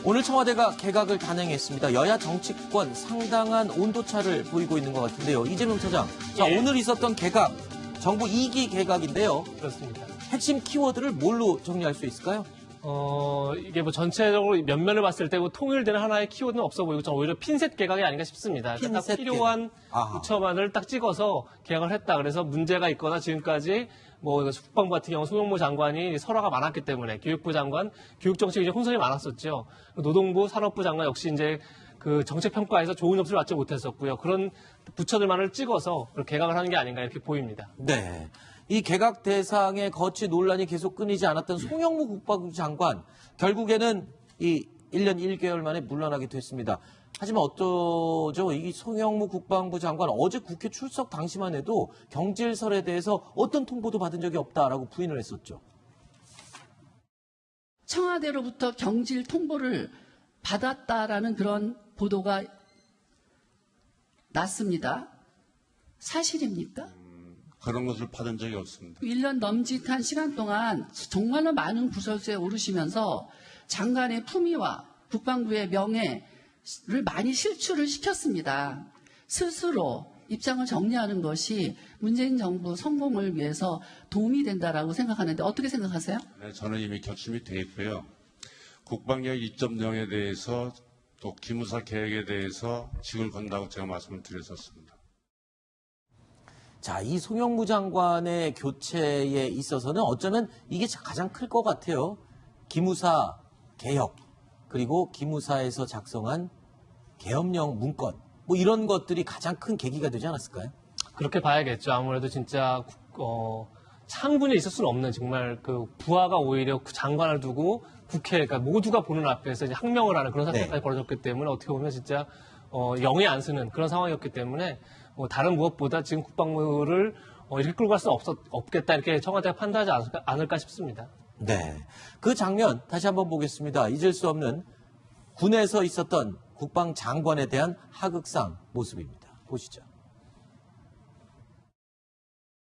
오늘 청와대가 개각을 단행했습니다. 여야 정치권 상당한 온도차를 보이고 있는 것 같은데요. 이재명 차장, 자, 예. 오늘 있었던 개각, 정부 2기 개각인데요. 그렇습니다. 핵심 키워드를 뭘로 정리할 수 있을까요? 이게 뭐 전체적으로 면면을 봤을 때 뭐 통일되는 하나의 키워드는 없어 보이고 저는 오히려 핀셋 개각이 아닌가 싶습니다. 그러니까 딱 핀셋 필요한 아하. 부처만을 딱 찍어서 개각을 했다. 그래서 문제가 있거나 지금까지 뭐 국방부 같은 경우 송영무 장관이 설화가 많았기 때문에 교육부 장관, 교육정책이 이제 혼선이 많았었죠. 노동부, 산업부 장관 역시 이제 그 정책평가에서 좋은 점수를 받지 못했었고요. 그런 부처들만을 찍어서 개각을 하는 게 아닌가 이렇게 보입니다. 네. 이 개각 대상의 거취 논란이 계속 끊이지 않았던 송영무 국방부 장관, 결국에는 이 1년 1개월 만에 물러나게 됐습니다. 하지만 어쩌죠? 이 송영무 국방부 장관 어제 국회 출석 당시만 해도 경질설에 대해서 어떤 통보도 받은 적이 없다라고 부인을 했었죠. 청와대로부터 경질 통보를 받았다라는 그런 보도가 났습니다. 사실입니까? 그런 것을 받은 적이 없습니다. 1년 넘짓한 시간 동안 정말로 많은 구설수에 오르시면서 장관의 품위와 국방부의 명예를 많이 실추를 시켰습니다. 스스로 입장을 정리하는 것이 문재인 정부 성공을 위해서 도움이 된다라고 생각하는데 어떻게 생각하세요? 네, 저는 이미 결심이 돼 있고요. 국방력 2.0에 대해서 또 기무사 계획에 대해서 직을 건다고 제가 말씀을 드렸었습니다. 자, 이 송영무 장관의 교체에 있어서는 어쩌면 이게 가장 클 것 같아요. 기무사 개혁, 그리고 기무사에서 작성한 계엄령 문건, 뭐 이런 것들이 가장 큰 계기가 되지 않았을까요? 그렇게 봐야겠죠. 아무래도 진짜 창군에 있을 수는 없는 정말 그 부하가 오히려 그 장관을 두고 국회, 그러니까 모두가 보는 앞에서 이제 항명을 하는 그런 사태까지 네. 벌어졌기 때문에 어떻게 보면 진짜 영에 안 쓰는 그런 상황이었기 때문에 다른 무엇보다 지금 국방부를 이렇게 끌고 갈 수는 없겠다 이렇게 청와대가 판단하지 않을까 싶습니다. 네. 그 장면 다시 한번 보겠습니다. 잊을 수 없는 군에서 있었던 국방장관에 대한 하극상 모습입니다. 보시죠.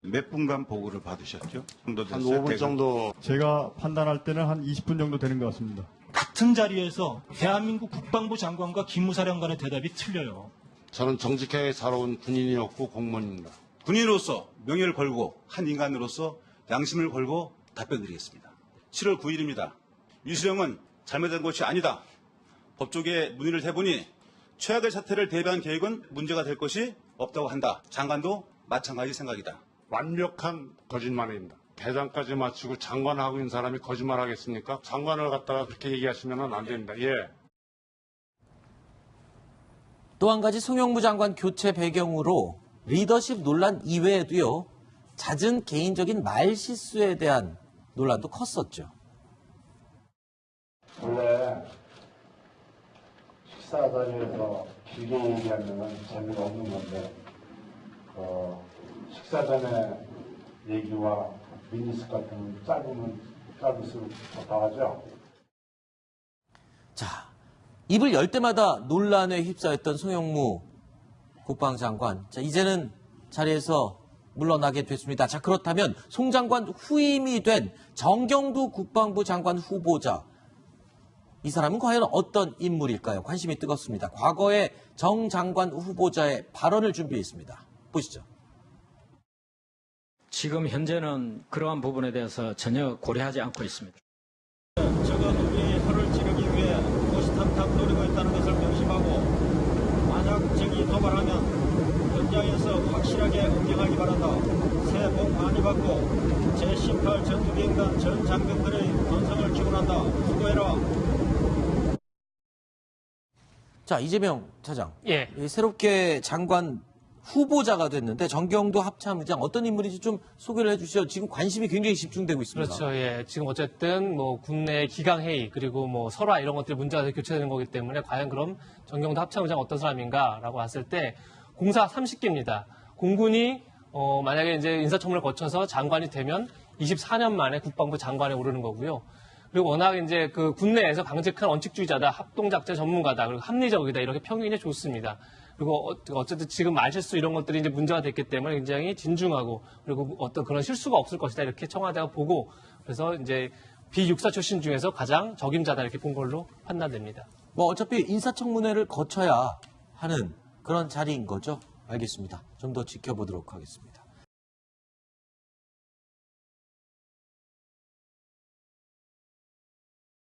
몇 분간 보고를 받으셨죠? 정도 한 됐어요? 5분 정도. 제가 판단할 때는 한 20분 정도 되는 것 같습니다. 같은 자리에서 대한민국 국방부 장관과 기무사령관의 대답이 틀려요. 저는 정직하게 살아온 군인이었고 공무원입니다. 군인으로서 명예를 걸고 한 인간으로서 양심을 걸고 답변드리겠습니다. 7월 9일입니다. 유수령은 잘못된 것이 아니다. 법조계에 문의를 해보니 최악의 사태를 대비한 계획은 문제가 될 것이 없다고 한다. 장관도 마찬가지 생각이다. 완벽한 거짓말입니다. 대장까지 마치고 장관하고 있는 사람이 거짓말 하겠습니까? 장관을 갖다가 그렇게 얘기하시면 안 됩니다. 예. 또 한 가지 송영무 장관 교체 배경으로 리더십 논란 이외에도요, 잦은 개인적인 말 실수에 대한 논란도 컸었죠. 원래 식사 자리에서 길게 얘기하면 재미가 없는 건데 식사 전에 얘기와 미니스 같은 짧으면 짧을수록 좋다하죠. 자, 입을 열 때마다 논란에 휩싸였던 송영무 국방장관. 자, 이제는 자리에서 물러나게 됐습니다. 자, 그렇다면 송 장관 후임이 된 정경두 국방부 장관 후보자. 이 사람은 과연 어떤 인물일까요? 관심이 뜨겁습니다. 과거에 정 장관 후보자의 발언을 준비했습니다. 보시죠. 지금 현재는 그러한 부분에 대해서 전혀 고려하지 않고 있습니다. 적은 우리의 혀를 찌르기 위해 호시탐탐 노리고 있다는 것을 명심하고 만약 적이 도발하면 현장에서 확실하게 응징하기 바란다. 새해 복 많이 받고 제18 전투비행단 전 장병들의 건성을 기원한다. 수고해라. 자, 이재명 차장. 예. 새롭게 장관 후보자가 됐는데 정경도 합참의장 어떤 인물인지 좀 소개를 해주시죠. 지금 관심이 굉장히 집중되고 있습니다. 그렇죠. 예. 지금 어쨌든 뭐 국내 기강회의 그리고 뭐 설화 이런 것들이 문제가 돼서 교체되는 거기 때문에 과연 그럼 정경도 합참의장 어떤 사람인가라고 봤을 때 공사 30기입니다. 공군이 만약에 이제 인사청문을 거쳐서 장관이 되면 24년 만에 국방부 장관에 오르는 거고요. 그리고 워낙 이제 그 국내에서 강직한 원칙주의자다, 합동작전 전문가다, 그리고 합리적이다 이렇게 평균이 좋습니다. 그리고 어쨌든 지금 말실수 이런 것들이 이제 문제가 됐기 때문에 굉장히 진중하고 그리고 어떤 그런 실수가 없을 것이다 이렇게 청와대가 보고 그래서 이제 비육사 출신 중에서 가장 적임자다 이렇게 본 걸로 판단됩니다. 뭐 어차피 인사청문회를 거쳐야 하는 그런 자리인 거죠. 알겠습니다. 좀 더 지켜보도록 하겠습니다.